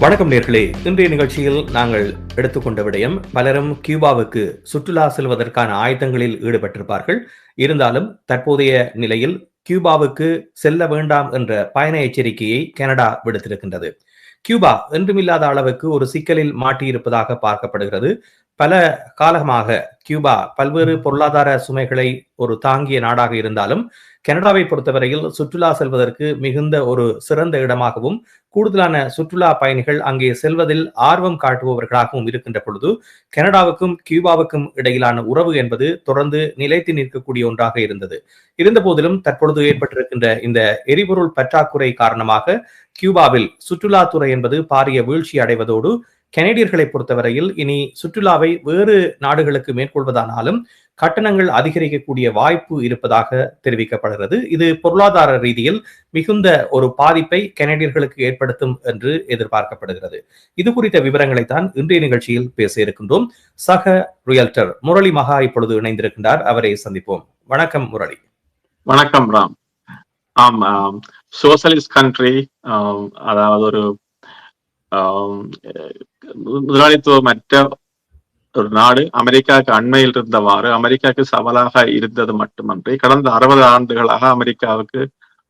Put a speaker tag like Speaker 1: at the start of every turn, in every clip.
Speaker 1: வணக்கம் நேர்களே. இன்றைய நிகழ்ச்சியில் நாங்கள் எடுத்துக்கொண்ட விடயம், பலரும் கியூபாவுக்கு சுற்றுலா செல்வதற்கான ஆயத்தங்களில் ஈடுபட்டிருப்பார்கள். இருந்தாலும் தற்போதைய நிலையில் கியூபாவுக்கு செல்ல வேண்டாம் என்ற பயண எச்சரிக்கையை கனடா விடுத்திருக்கின்றது. கியூபா என்றுமில்லாத அளவுக்கு ஒரு சிக்கலில் மாட்டியிருப்பதாக பார்க்கப்படுகிறது. பல காலமாக கியூபா பல்வேறு பொருளாதார சுமைகளை ஒரு தாங்கிய நாடாக இருந்தாலும் கனடாவை பொறுத்தவரையில் சுற்றுலா செல்வதற்கு மிகுந்த ஒரு சிறந்த இடமாகவும் கூடுதலான சுற்றுலா பயணிகள் அங்கே செல்வதில் ஆர்வம் காட்டுபவர்களாகவும் இருக்கின்ற பொழுது கனடாவுக்கும் கியூபாவுக்கும் இடையிலான உறவு என்பது தொடர்ந்து நிலைத்து நிற்கக்கூடிய ஒன்றாக இருந்தது. இருந்த போதிலும் தற்பொழுது ஏற்பட்டிருக்கின்ற இந்த எரிபொருள் பற்றாக்குறை காரணமாக கியூபாவில் சுற்றுலாத்துறை என்பது பாரிய வீழ்ச்சி அடைவதோடு கனேடியர்களை பொறுத்தவரையில் இனி சுற்றுலாவை வேறு நாடுகளுக்கு மேற்கொள்வதானாலும் கட்டணங்கள் அதிகரிக்கக்கூடிய வாய்ப்பு இருப்பதாக தெரிவிக்கப்படுகிறது. இது பொருளாதார ரீதியில் மிகுந்த ஒரு பாதிப்பை கனேடியர்களுக்கு ஏற்படுத்தும் என்று எதிர்பார்க்கப்படுகிறது. இது குறித்த விவரங்களைத்தான் இன்றைய நிகழ்ச்சியில் பேச இருக்கின்றோம். சக ரியல்டர் முரளி மகா இப்பொழுது இணைந்திருக்கின்றார். அவரை சந்திப்போம். வணக்கம் முரளி.
Speaker 2: வணக்கம் ராம். சோசலிஸ்ட் கண்ட்ரி, அதாவது ஒரு முதலாளித்துவமற்ற ஒரு நாடு, அமெரிக்காவுக்கு அண்மையில் இருந்தவாறு அமெரிக்காவுக்கு சவாலாக இருந்தது மட்டுமன்றி கடந்த 60 ஆண்டுகளாக அமெரிக்காவுக்கு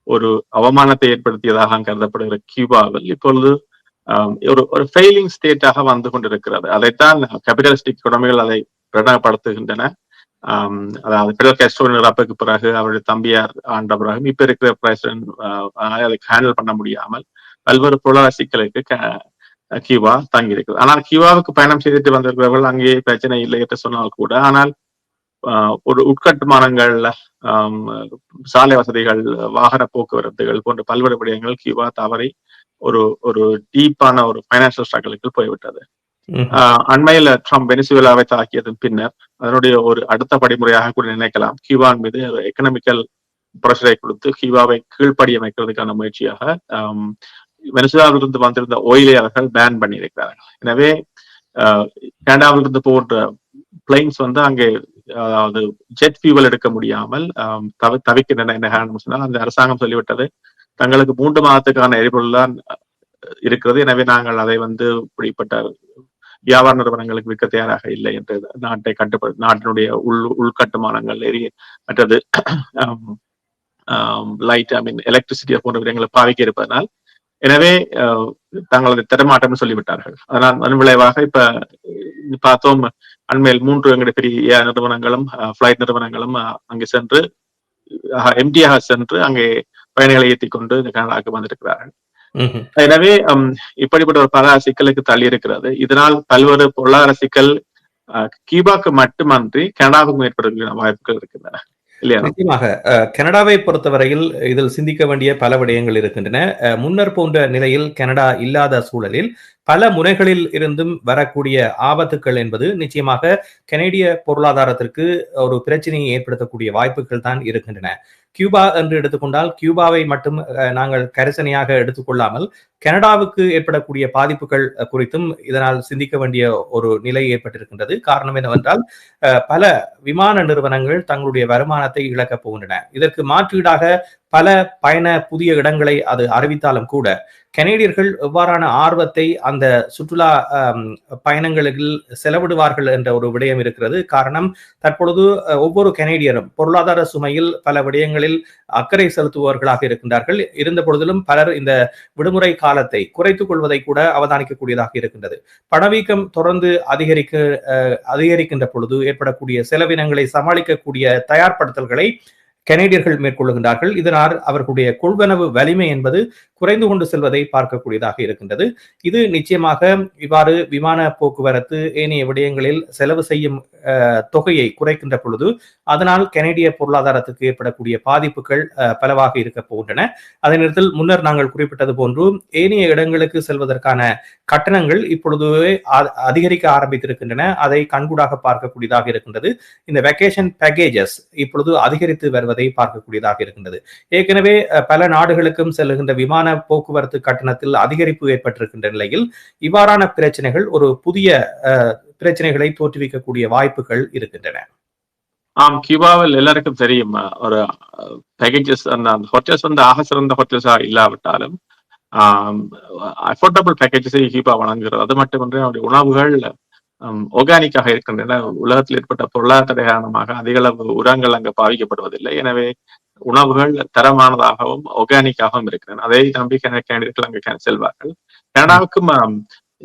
Speaker 2: ஒரு அவமானத்தை ஏற்படுத்தியதாக கருதப்படுகிற கியூபாவில் இப்பொழுது ஒரு ஃபெயிலிங் ஸ்டேட்டாக வந்து கொண்டிருக்கிறது. அதைத்தான் கேபிட்டலிஸ்டிக் எக்கனாமிகள் அதை பிரகடனப்படுத்துகின்றன. அதாவது பிடல் காஸ்ட்ரோ இறப்புக்கு பிறகு அவருடைய தம்பியார் ஆண்ட பிறகு இப்ப இருக்கிற பிரசிடன்ட் அதை ஹேண்டில் பண்ண முடியாமல் பல்வேறு பொருளாதார சிக்கலுக்கு கியூபா தங்கி இருக்குது. ஆனால் கியூபாவுக்கு பயணம் செய்துட்டு வந்திருக்கிறவர்கள் அங்கே பிரச்சனை இல்லை என்று சொன்னால் கூட, ஆனால் ஒரு உட்கட்டுமானங்கள்ல சாலை வசதிகள், வாகன போக்குவரத்துகள் போன்ற பல்வேறு விடயங்கள் கியூபா தவறி ஒரு டீப்பான ஒரு பைனான்சியல் ஸ்ட்ரகிளுக்கு போய்விட்டது. அண்மையில ட்ரம்ப் வெனிசுவேலாவை தாக்கியதன் பின்னர் அதனுடைய ஒரு அடுத்த படிமுறையாக கூட நினைக்கலாம், கியூபான் மீது எக்கனாமிக்கல் பிரஷரை கொடுத்து கியூபாவை கீழ்ப்படியமைக்கிறதுக்கான முயற்சியாக வெனிசுவேலாவிலிருந்து வந்திருந்த ஓயிலை அவர்கள் பேன் பண்ணி இருக்கிறார்கள். எனவே கனடாவிலிருந்து போன்ற பிளைன்ஸ் அங்கே அதாவது ஜெட் ஃபியூவல் எடுக்க முடியாமல் தவிக்கின்றன. என்ன காரணம் சொன்னால், அந்த அரசாங்கம் சொல்லிவிட்டது தங்களுக்கு 3 மாதத்துக்கான எரிபொருள் தான் இருக்கிறது, எனவே நாங்கள் அதை இப்படிப்பட்ட வியாபார நிறுவனங்களுக்கு விற்க தயாராக இல்லை என்று நாட்டை நாட்டினுடைய உள்கட்டுமானங்கள் மற்றது லைட் எலக்ட்ரிசிட்டி போன்ற விடயங்களை பாவிக்க இருப்பதனால், எனவே தங்களது தரமாட்டம்னு சொல்லிவிட்டார்கள். அதனால் அதன் விளைவாக இப்ப பார்த்தோம், அண்மையில் 3 எங்களுடைய பெரிய நிறுவனங்களும் பிளைட் நிறுவனங்களும் அங்கே சென்று எம்டியாக சென்று அங்கே பயணிகளை ஏற்றி கொண்டு இந்த கனடாவுக்கு வந்திருக்கிறார்கள். எனவே இப்படிப்பட்ட ஒரு பல சிக்கலுக்கு தள்ளி இருக்கிறது. இதனால் பல்வேறு பொருளாதார சிக்கல் கியூபாக்கு மட்டுமன்றி கனடாவுக்கும் ஏற்படுகிற வாய்ப்புகள் இருக்கின்றன.
Speaker 1: நிச்சயமாக கனடாவை பொறுத்தவரையில் இதில் சிந்திக்க வேண்டிய பல விடயங்கள் இருக்கின்றன. முன்னர் போன்ற நிலையில் கனடா இல்லாத சூழலில் பல முனைகளில் இருந்தும் வரக்கூடிய ஆபத்துக்கள் என்பது நிச்சயமாக கனேடிய பொருளாதாரத்திற்கு ஒரு பிரச்சனையை ஏற்படுத்தக்கூடிய வாய்ப்புகள் தான் இருக்கின்றன. கியூபா என்று எடுத்துக்கொண்டால் கியூபாவை மட்டும் நாங்கள் கரிசனையாக எடுத்துக்கொள்ளாமல் கனடாவுக்கு ஏற்படக்கூடிய பாதிப்புகள் குறித்தும் இதனால் சிந்திக்க வேண்டிய ஒரு நிலை ஏற்பட்டிருக்கின்றது. காரணம் என்னவென்றால், பல விமான நிறுவனங்கள் தங்களுடைய வருமானத்தை இழக்கப் போகின்றன. இதற்கு மாற்றீடாக பல புதிய இடங்களை அது அறிவித்தாலும் கூட கனேடியர்கள் எவ்வாறான ஆர்வத்தை அந்த சுற்றுலா பயணங்களில் செலவிடுவார்கள் என்ற ஒரு விடயம் இருக்கிறது. காரணம், தற்பொழுது ஒவ்வொரு கனேடியரும் பொருளாதார சுமையில் பல விடயங்களில் அக்கறை செலுத்துபவர்களாக இருக்கின்றார்கள். இருந்த பொழுதிலும் பலர் இந்த விடுமுறை காலத்தை குறைத்துக் கொள்வதை கூட அவதானிக்கக்கூடியதாக இருக்கின்றது. பணவீக்கம் தொடர்ந்து அதிகரிக்கின்ற பொழுது ஏற்படக்கூடிய செலவினங்களை சமாளிக்கக்கூடிய தயார்படுத்தல்களை கனேடியர்கள் மேற்கொள்ளுகின்றார்கள். இதனால் அவர்களுடைய கொள்வனவு வலிமை என்பது குறைந்து கொண்டு செல்வதை பார்க்கக்கூடியதாக இருக்கின்றது. இது நிச்சயமாக இவ்வாறு விமான போக்குவரத்து ஏனைய விடயங்களில் செலவு செய்யும் தொகையை குறைக்கின்ற பொழுது அதனால் கனேடிய பொருளாதாரத்துக்கு ஏற்படக்கூடிய பாதிப்புகள் பலவாக இருக்க போகின்றன. அதே நேரத்தில் முன்னர் நாங்கள் குறிப்பிட்டது போன்று ஏனைய இடங்களுக்கு செல்வதற்கான கட்டணங்கள் இப்பொழுதுவே அதிகரிக்க ஆரம்பித்திருக்கின்றன. அதை கண்கூடாக பார்க்கக்கூடியதாக இருக்கின்றது. இந்த வெக்கேஷன் பேக்கேஜஸ் இப்பொழுது அதிகரித்து வருவதை பார்க்கக்கூடியதாக இருக்கின்றது. ஏற்கனவே பல நாடுகளுக்கும் செல்லுகின்ற விமான போக்குவரத்து கட்டணத்தில் அதிகரிப்பு ஏற்பட்டிருக்கின்ற நிலையில் இவ்வாறான பிரச்சனைகள் ஒரு புதிய பிரச்சனைகளை தோற்றுவிக்கக்கூடிய வாய்ப்புகள் இருக்கின்றன.
Speaker 2: கியூபாவில் எல்லாருக்கும் தெரியும், ஒரு பேக்கேஜஸ் அந்த ஹோட்டல்ஸ் ஆக சிறந்த ஹோட்டல்ஸா இல்லாவிட்டாலும் அஃபோர்டபுள் பேக்கேஜஸை கியூபா வழங்குகிறது. அது மட்டுமின்றி அவருடைய உணவுகள் ஆர்கானிக்காக இருக்கின்றன. உலகத்தில் ஏற்பட்ட பொருளாதார காரணமாக அதிக அளவு உரங்கள் அங்கு பாவிக்கப்படுவதில்லை. எனவே உணவுகள் தரமானதாகவும் ஆர்கானிக்காகவும் இருக்கின்றன. அதை நம்பி கேண்டிடேட்கள் அங்கு செல்வார்கள். கனடாவுக்கும்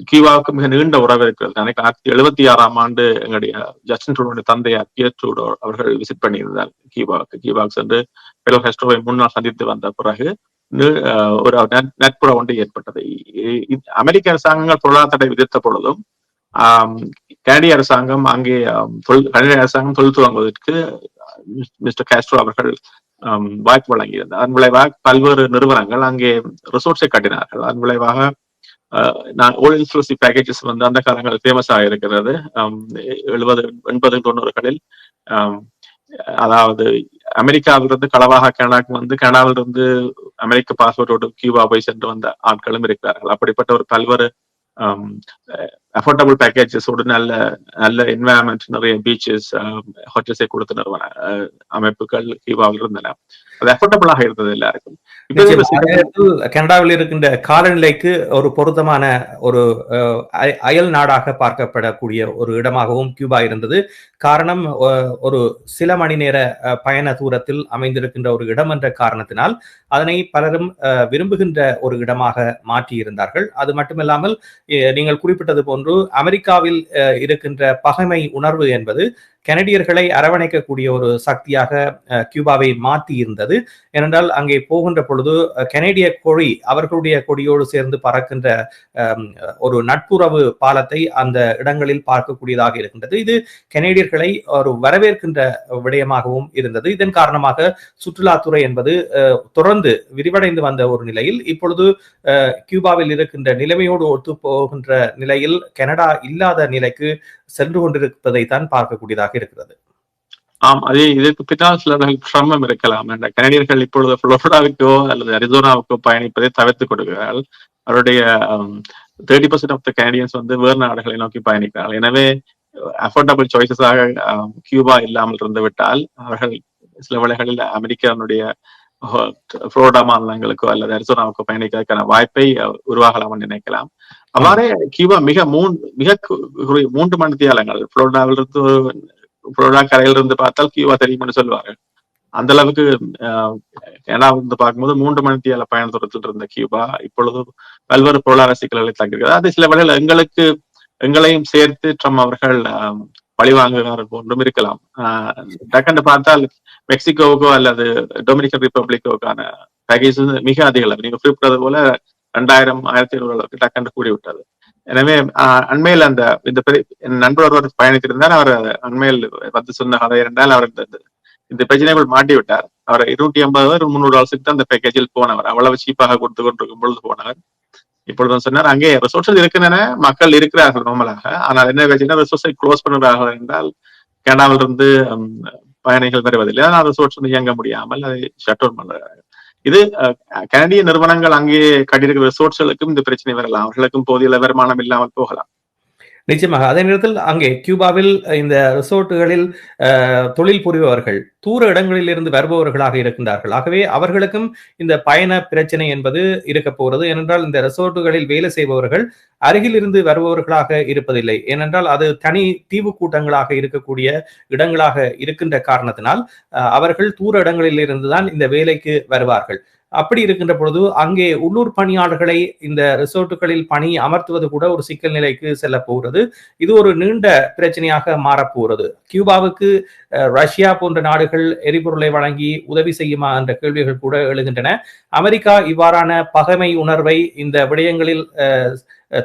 Speaker 2: கியூபாவுக்கும் மிக நீண்ட உறவு இருக்கிறது. 1976 எங்களுடைய ஜஸ்டின் ட்ரூடோடைய தந்தையார் பியர் ட்ரூடோ அவர்கள் விசிட் பண்ணியிருந்தார் கியூபாவுக்கு சென்று பெடல் காஸ்ட்ரோவை முன்னால் சந்தித்து வந்த பிறகு ஒரு நட்புறவு ஒன்று ஏற்பட்டது. அமெரிக்க அரசாங்கங்கள் பொருளாதார தடை விதித்த பொழுதும் கனடிய அரசாங்கம் அங்கே கனடிய அரசாங்கம் தொழில் துவங்குவதற்கு மிஸ்டர் காஸ்ட்ரோ அவர்கள் வாய்ப்பு வழங்கியிருந்தார். அதன் விளைவாக பல்வேறு நிறுவனங்கள் அங்கே ரிசோர்ட்ஸை கட்டினார்கள். அதன் விளைவாக ஓல் இன்க்ளூசிவ் பேக்கேஜஸ் அந்த காலங்களில் ஃபேமஸ் ஆக இருக்கிறது. 70, 80, 90களில் அதாவது அமெரிக்காவிலிருந்து களவாக கனடாவுக்கு கனடாவிலிருந்து அமெரிக்க பாஸ்போர்ட்டோடு கியூபா போய் சென்று வந்த ஆட்களும் இருக்கிறார்கள். அப்படிப்பட்ட ஒரு பல்வேறு அஃபோர்டபுள் பேக்கேஜஸோடு நல்ல நல்ல என்வாயன்மெண்ட், நிறைய பீச்சஸ், ஹோட்டல்ஸை கொடுத்த நிறுவன அமைப்புகள் கியூபாவில் இருந்தன. அது அஃபோர்டபுளாக இருந்தது எல்லாருக்கும்.
Speaker 1: கனடாவில் இருக்கின்ற காலநிலைக்கு ஒரு பொருத்தமான ஒரு அயல் நாடாக பார்க்கப்படக்கூடிய ஒரு இடமாகவும் கியூபா இருந்தது. காரணம், ஒரு சில மணி நேர பயண தூரத்தில் அமைந்திருக்கின்ற ஒரு இடம் என்ற காரணத்தினால் அதனை பலரும் விரும்புகின்ற ஒரு இடமாக மாற்றியிருந்தார்கள். அது மட்டுமில்லாமல் நீங்கள் குறிப்பிட்டது போன்று அமெரிக்காவில் இருக்கின்ற பகைமை உணர்வு என்பது கனடியர்களை அரவணைக்கக்கூடிய ஒரு சக்தியாக கியூபாவை மாற்றி இருந்தது. ஏனென்றால் அங்கே போகின்ற பொழுது கனேடிய கொடி அவர்களுடைய கொடியோடு சேர்ந்து பறக்கின்ற ஒரு நட்புறவு பாலத்தை அந்த இடங்களில் பார்க்கக்கூடியதாக இருக்கின்றது. இது கனேடியர்களை ஒரு வரவேற்கின்ற விடயமாகவும் இருந்தது. இதன் காரணமாக சுற்றுலாத்துறை என்பது தொடர்ந்து விரிவடைந்து வந்த ஒரு நிலையில் இப்பொழுது கியூபாவில் இருக்கின்ற நிலைமையோடு ஒத்து போகின்ற நிலையில் கனடா இல்லாத நிலைக்கு சென்று கொண்டிருப்பதை தான் பார்க்கக்கூடியதாக இருக்கிறது.
Speaker 2: அதே இதற்கு பின்னால் சில சிரமம் இருக்கலாம். கனடியர்கள் இப்பொழுது புளோரிடாவுக்கோ அல்லது அரிசோனாவுக்கோ பயணிப்பதை தவிர்த்துக் கொடுக்கிறார்கள். அவருடைய 30% ஆஃப் த கனடியன்ஸ் வேறு நாடுகளை நோக்கி பயணிக்கிறார்கள். எனவே அஃபோர்டபுள் சாய்ஸஸாக கியூபா இல்லாமல் இருந்து விட்டால் அவர்கள் சில வேளைகளில் அமெரிக்காவுடைய புளோரிடா மாநிலங்களுக்கோ அல்லது அரிசோனாவுக்கோ பயணிக்கிறதுக்கான வாய்ப்பை உருவாகலாம் நினைக்கலாம். அவ்வாறே கியூபா மிக 3 மணித்தியாலங்கள் புளோரிடா கரையிலிருந்து பார்த்தால் கியூபா தெரியும்னு சொல்லுவார்கள். அந்த அளவுக்கு கனடாவிலிருந்து பார்க்கும்போது 3 மணித்தியால பயண தூரத்தில் இருந்த கியூபா இப்பொழுது பல்வேறு பொருளாதார சிக்கல்களை தங்கியிருக்கிறது. அது சில வேளையில் எங்களையும் சேர்த்து ட்ரம்ப் அவர்கள் பழிவாங்குகிறார் போன்றும் இருக்கலாம். டக்குன்னு பார்த்தால் மெக்சிகோவுக்கோ அல்லது டொமினிக்கன் ரிப்பப்ளிக்கோக்கான பேக்கேஜ் மிக அதிக அளவு, நீங்க குறிப்பிட்டது போல 2000, 1500 அளவுக்கு டக்குன்னு கூடிவிட்டது. எனவே அண்மையில் இந்த நண்பர் ஒருவர் பயணித்திருந்தார். அவர் அண்மையில் சொன்ன கதை இருந்தால் அவர் இந்த பிரச்சனைகள் மாட்டி விட்டார். அவர் $250, $300 தான் அந்த பேக்கேஜில் போனவர். அவ்வளவு சீப்பாக கொடுத்து கொண்டிருக்கும் பொழுது போனவர். இப்பொழுது சொன்னார், அங்கே ரிசோர்ஸஸ் இருக்கின்றன, மக்கள் இருக்கிறார்கள் நார்மலாக. ஆனால் என்ன பிரச்சனை, ரிசோர்ஸை க்ளோஸ் பண்ணுறார்கள் என்றால் கனடாவில் இருந்து பயணிகள் வருவதில்லை. ஆனால் ரிசோர்ஸ் இயங்க முடியாமல் அதை ஷட் டவுன் பண்றாங்க. இது கனடிய நிறுவனங்கள் அங்கே கட்டியிருக்கிற ரிசோர்ட்ஸ்களுக்கும் இந்த பிரச்சனை வரலாம். அவர்களுக்கும் போதிய வருமானம் இல்லாமல் போகலாம்.
Speaker 1: நிச்சயமாக. அதே நேரத்தில் அங்கே கியூபாவில் இந்த ரிசோர்ட்டுகளில் தொழில் புரிபவர்கள் தூர இடங்களில் இருந்து வருபவர்களாக இருக்கின்றார்கள். ஆகவே அவர்களுக்கும் இந்த பயண பிரச்சனை என்பது இருக்க போகிறது. ஏனென்றால் இந்த ரிசோர்ட்டுகளில் வேலை செய்பவர்கள் அருகில் இருந்து வருபவர்களாக இருப்பதில்லை. ஏனென்றால் அது தனி தீவு கூட்டங்களாக இருக்கக்கூடிய இடங்களாக இருக்கின்ற காரணத்தினால் அவர்கள் தூர இடங்களில் இருந்துதான் இந்த வேலைக்கு வருவார்கள். அப்படி இருக்கின்ற பொழுது அங்கே உள்ளூர் பணியாளர்களை இந்த ரிசோர்ட்டுகளில் பணி அமர்த்துவது கூட ஒரு சிக்கல் நிலைக்கு செல்ல போகிறது. இது ஒரு நீண்ட பிரச்சனையாக மாறப்போகிறது. கியூபாவுக்கு ரஷ்யா போன்ற நாடுகள் எரிபொருளை வழங்கி உதவி செய்யுமா என்ற கேள்விகள் கூட எழுகின்றன. அமெரிக்கா இவ்வாறான பகைமை உணர்வை இந்த விடயங்களில்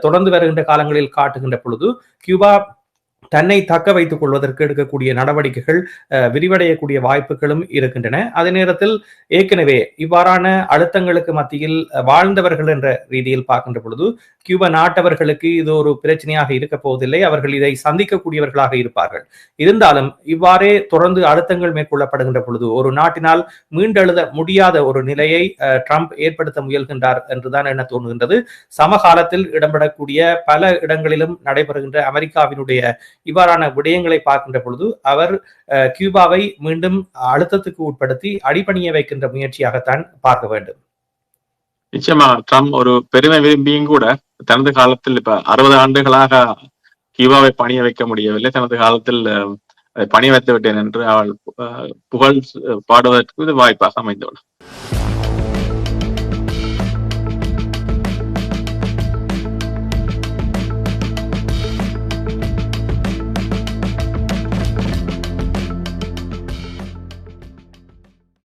Speaker 1: தொடர்ந்து வருகின்ற காலங்களில் காட்டுகின்ற பொழுது கியூபா தன்னை தக்க வைத்துக் கொள்வதற்கு எடுக்கக்கூடிய நடவடிக்கைகள் விரிவடையக்கூடிய வாய்ப்புகளும் இருக்கின்றன. அதே நேரத்தில் ஏற்கனவே இவ்வாறான அழுத்தங்களுக்கு மத்தியில் வாழ்ந்தவர்கள் என்ற ரீதியில் பார்க்கின்ற பொழுது கியூபா நாட்டவர்களுக்கு இது ஒரு பிரச்சனையாக இருக்க போவதில்லை. அவர்கள் இதை சந்திக்கக்கூடியவர்களாக இருப்பார்கள். இருந்தாலும் இவ்வாறே தொடர்ந்து அழுத்தங்கள் மேற்கொள்ளப்படுகின்ற பொழுது ஒரு நாட்டினால் மீண்டெழுத முடியாத ஒரு நிலையை ட்ரம்ப் ஏற்படுத்த முயல்கின்றார் என்றுதான் என்ன தோன்றுகின்றது. சமகாலத்தில் இடம்பெறக்கூடிய பல இடங்களிலும் நடைபெறுகின்ற அமெரிக்காவினுடைய இவ்வாறான விடயங்களை பார்க்கின்ற பொழுது அவர் கியூபாவை மீண்டும் அழுத்தத்துக்கு உட்படுத்தி அடிபணிய வைக்கின்ற முயற்சியாகத்தான் பார்க்க வேண்டும்.
Speaker 2: நிச்சயமாக ட்ரம்ப் ஒரு பெருமை விரும்பியும் கூட தனது காலத்தில் இப்ப 60 ஆண்டுகளாக கியூபாவை பணிய வைக்க முடியவில்லை. தனது காலத்தில் பணிய வைத்து விட்டேன் என்று அவள் புகழ் பாடுவதற்கு இது வாய்ப்பாக அமைந்துள்ளது.